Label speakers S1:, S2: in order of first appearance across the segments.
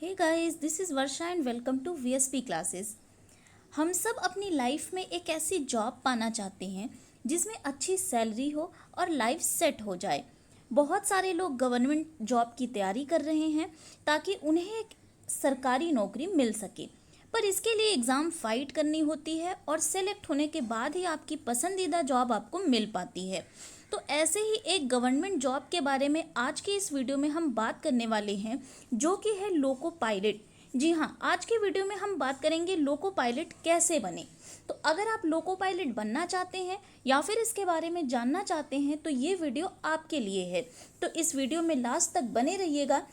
S1: Hey guys, this is Varsha and welcome to VSP classes. हम सब अपनी लाइफ में एक ऐसी जॉब पाना चाहते हैं जिसमें अच्छी सैलरी हो और लाइफ सेट हो जाए। बहुत सारे लोग गवर्नमेंट जॉब की तैयारी कर रहे हैं ताकि उन्हें एक सरकारी नौकरी मिल सके, पर इसके लिए एग्ज़ाम फाइट करनी होती है और सेलेक्ट होने के बाद ही आपकी पसंदीदा जॉब आपको मिल पाती है। तो ऐसे ही एक गवर्नमेंट जॉब के बारे में आज की इस वीडियो में हम बात करने वाले हैं, जो कि है लोको पायलट। जी हाँ, आज के वीडियो में हम बात करेंगे लोको पायलट कैसे बने। तो अगर आप लोको पायलट बनना चाहते हैं या फिर इसके बारे में जानना चाहते हैं तो ये वीडियो आपके लिए है। तो इस वीडियो में लास्ट तक बने रहिएगा।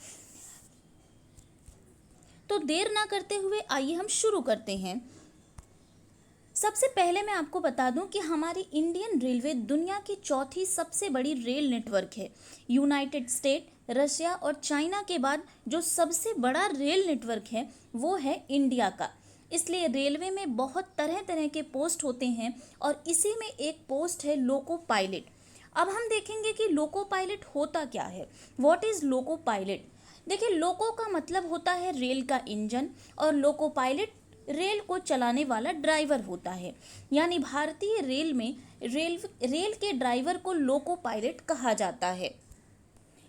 S1: तो देर ना करते हुए आइए हम शुरू करते हैं। सबसे पहले मैं आपको बता दूं कि हमारी इंडियन रेलवे दुनिया की चौथी सबसे बड़ी रेल नेटवर्क है। यूनाइटेड स्टेट, रशिया और चाइना के बाद जो सबसे बड़ा रेल नेटवर्क है वो है इंडिया का। इसलिए रेलवे में बहुत तरह तरह के पोस्ट होते हैं और इसी में एक पोस्ट है लोको पायलट। अब हम देखेंगे कि लोको पायलट होता क्या है। What is loco pilot? देखिए, लोको का मतलब होता है रेल का इंजन और लोको पायलट रेल को चलाने वाला ड्राइवर होता है। यानी भारतीय रेल में रेल के ड्राइवर को लोको पायलट कहा जाता है।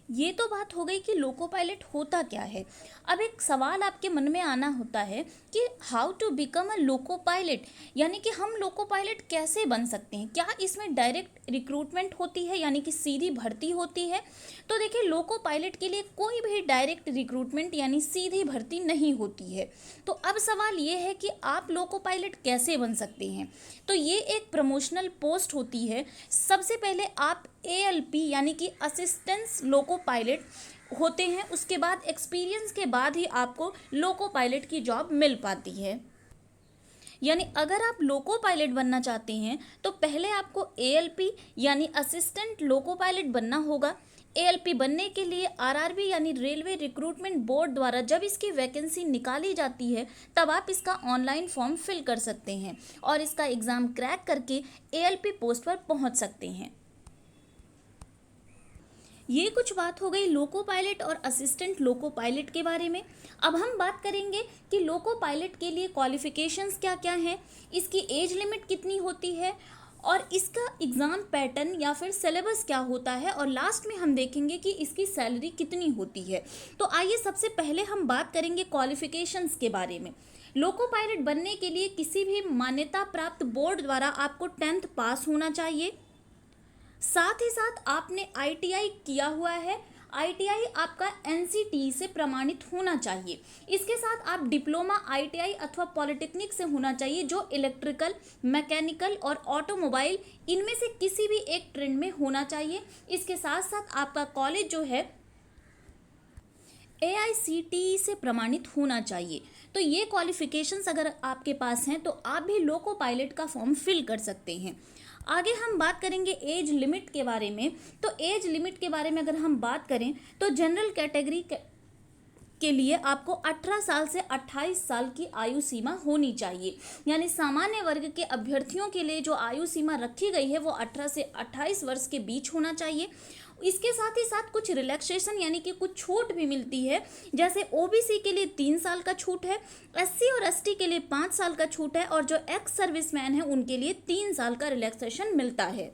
S1: ये तो बात हो गई कि लोको पायलट होता क्या है। अब एक सवाल आपके मन में आना होता है कि how to become a loco pilot, यानी कि हम लोको पायलट कैसे बन सकते हैं। क्या इसमें डायरेक्ट रिक्रूटमेंट होती है, यानी कि सीधी भर्ती होती है? तो देखिए, लोको पायलट के लिए कोई भी डायरेक्ट रिक्रूटमेंट यानी सीधी भर्ती नहीं होती है। तो अब सवाल ये है कि आप लोको पायलट कैसे बन सकते हैं। तो ये एक प्रमोशनल पोस्ट होती है। सबसे पहले आप ALP यानी कि असिस्टेंस लोको पायलट होते हैं, उसके बाद एक्सपीरियंस के बाद ही आपको लोको पायलट की जॉब मिल पाती है। यानी अगर आप लोको पायलट बनना चाहते हैं तो पहले आपको ALP यानी असिस्टेंट लोको पायलट बनना होगा। ALP बनने के लिए RRB यानी रेलवे रिक्रूटमेंट बोर्ड द्वारा जब इसकी वैकेंसी निकाली जाती है तब आप इसका ऑनलाइन फॉर्म फिल कर सकते हैं और इसका एग्ज़ाम क्रैक करके ALP पोस्ट पर पहुंच सकते हैं। ये कुछ बात हो गई लोको पायलट और असिस्टेंट लोको पायलट के बारे में। अब हम बात करेंगे कि लोको पायलट के लिए क्वालिफिकेशंस क्या क्या हैं, इसकी एज लिमिट कितनी होती है और इसका एग्ज़ाम पैटर्न या फिर सिलेबस क्या होता है, और लास्ट में हम देखेंगे कि इसकी सैलरी कितनी होती है। तो आइए सबसे पहले हम बात करेंगे क्वालिफिकेशंस के बारे में। लोको पायलट बनने के लिए किसी भी मान्यता प्राप्त बोर्ड द्वारा आपको 10th पास होना चाहिए। साथ ही साथ आपने ITI किया हुआ है। ITI आपका NCTE से प्रमाणित होना चाहिए। इसके साथ आप डिप्लोमा ITI अथवा पॉलिटेक्निक से होना चाहिए, जो इलेक्ट्रिकल, मैकेनिकल और ऑटोमोबाइल इनमें से किसी भी एक ट्रेंड में होना चाहिए। इसके साथ साथ आपका कॉलेज जो है AICTE से प्रमाणित होना चाहिए। तो ये क्वालिफिकेशंस अगर आपके पास हैं तो आप भी लोको पायलट का फॉर्म फिल कर सकते हैं। आगे हम बात करेंगे एज लिमिट के बारे में। तो एज लिमिट के बारे में अगर हम बात करें तो जनरल कैटेगरी के लिए आपको 18 साल से 28 साल की आयु सीमा होनी चाहिए। यानी सामान्य वर्ग के अभ्यर्थियों के लिए जो आयु सीमा रखी गई है वो 18 से 28 वर्ष के बीच होना चाहिए। इसके साथ ही साथ कुछ रिलैक्सेशन यानी कि कुछ छूट भी मिलती है, जैसे OBC के लिए 3 साल का छूट है, SC और ST के लिए 5 साल का छूट है और जो एक्स सर्विसमैन है उनके लिए 3 साल का रिलैक्सेशन मिलता है।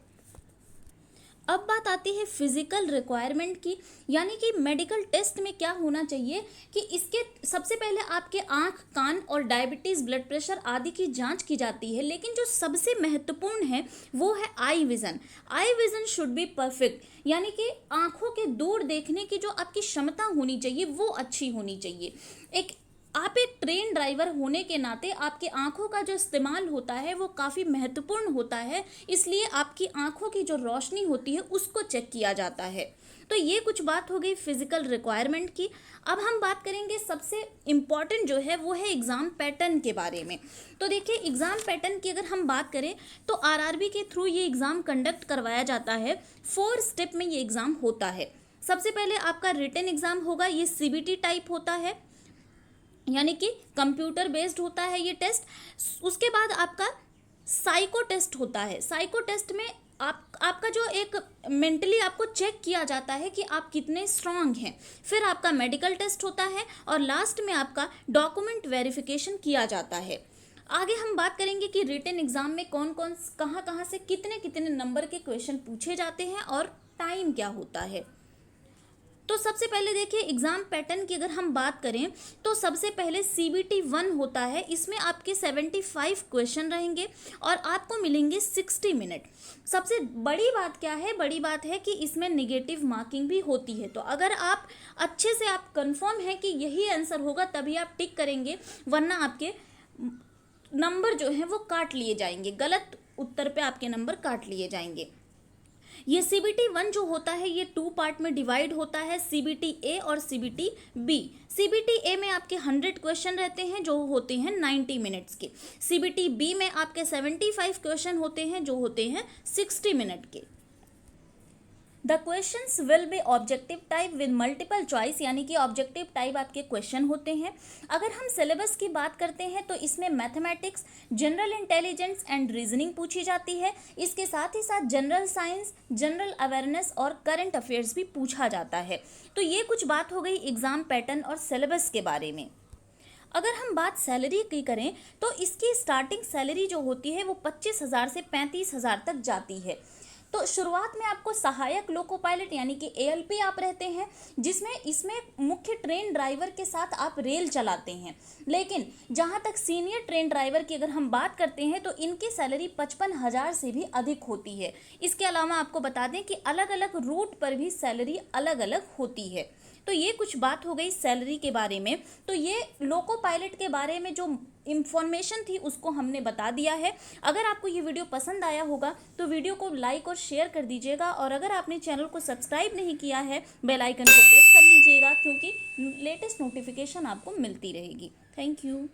S1: अब बात आती है फिजिकल रिक्वायरमेंट की, यानी कि मेडिकल टेस्ट में क्या होना चाहिए कि इसके सबसे पहले आपके आँख, कान और डायबिटीज़, ब्लड प्रेशर आदि की जांच की जाती है, लेकिन जो सबसे महत्वपूर्ण है वो है eye vision. Eye vision should be perfect, यानी कि आँखों के दूर देखने की जो आपकी क्षमता होनी चाहिए वो अच्छी होनी चाहिए। आप एक ट्रेन ड्राइवर होने के नाते आपकी आंखों का जो इस्तेमाल होता है वो काफ़ी महत्वपूर्ण होता है, इसलिए आपकी आंखों की जो रोशनी होती है उसको चेक किया जाता है। तो ये कुछ बात हो गई फिजिकल रिक्वायरमेंट की। अब हम बात करेंगे सबसे इम्पॉर्टेंट जो है वो है एग्ज़ाम पैटर्न के बारे में। तो देखिए, एग्ज़ाम पैटर्न की अगर हम बात करें तो RRB के थ्रू ये एग्ज़ाम कंडक्ट करवाया जाता है। 4 स्टेप में ये एग्ज़ाम होता है। सबसे पहले आपका रिटन एग्ज़ाम होगा, ये CBT टाइप होता है, यानी कि कंप्यूटर बेस्ड होता है ये टेस्ट। उसके बाद आपका साइको टेस्ट होता है। साइको टेस्ट में आपका जो एक मेंटली आपको चेक किया जाता है कि आप कितने स्ट्रांग हैं। फिर आपका मेडिकल टेस्ट होता है और लास्ट में आपका डॉक्यूमेंट वेरिफिकेशन किया जाता है। आगे हम बात करेंगे कि रिटन एग्जाम में कौन कौन कहाँ कहाँ से कितने कितने नंबर के क्वेश्चन पूछे जाते हैं और टाइम क्या होता है। तो सबसे पहले देखिए एग्जाम पैटर्न की अगर हम बात करें तो सबसे पहले CBT 1 होता है। इसमें आपके 75 क्वेश्चन रहेंगे और आपको मिलेंगे 60 मिनट। सबसे बड़ी बात क्या है, बड़ी बात है कि इसमें निगेटिव मार्किंग भी होती है। तो अगर आप अच्छे से आप कंफर्म हैं कि यही आंसर होगा तभी आप टिक करेंगे, वरना आपके नंबर जो है वो काट लिए जाएंगे, गलत उत्तर पे आपके नंबर काट लिए जाएंगे। ये CBT 1 जो होता है ये 2 पार्ट में डिवाइड होता है, CBT A और CBT B। CBT A में आपके 100 क्वेश्चन रहते हैं जो होते हैं 90 मिनट्स के। CBT B में आपके 75 क्वेश्चन होते हैं जो होते हैं 60 मिनट के। The questions will be objective type with multiple choice, यानी कि ऑब्जेक्टिव टाइप आपके क्वेश्चन होते हैं। अगर हम सिलेबस की बात करते हैं तो इसमें mathematics, general intelligence and reasoning पूछी जाती है। इसके साथ ही साथ जनरल साइंस, जनरल अवेयरनेस और करंट अफेयर्स भी पूछा जाता है। तो ये कुछ बात हो गई एग्जाम पैटर्न और सिलेबस के बारे में। अगर हम बात सैलरी की करें तो इसकी स्टार्टिंग सैलरी जो होती है वो 25,000 से 35,000 तक जाती है। तो शुरुआत में आपको सहायक लोको पायलट यानी कि ALP आप रहते हैं, जिसमें इसमें मुख्य ट्रेन ड्राइवर के साथ आप रेल चलाते हैं। लेकिन जहां तक सीनियर ट्रेन ड्राइवर की अगर हम बात करते हैं तो इनकी सैलरी 55,000 से भी अधिक होती है। इसके अलावा आपको बता दें कि अलग अलग रूट पर भी सैलरी अलग अलग होती है। तो ये कुछ बात हो गई सैलरी के बारे में। तो ये लोको पायलट के बारे में जो इंफॉर्मेशन थी उसको हमने बता दिया है। अगर आपको ये वीडियो पसंद आया होगा तो वीडियो को लाइक और शेयर कर दीजिएगा, और अगर आपने चैनल को सब्सक्राइब नहीं किया है बेल आइकन को प्रेस कर लीजिएगा, क्योंकि लेटेस्ट नोटिफिकेशन आपको मिलती रहेगी। Thank you.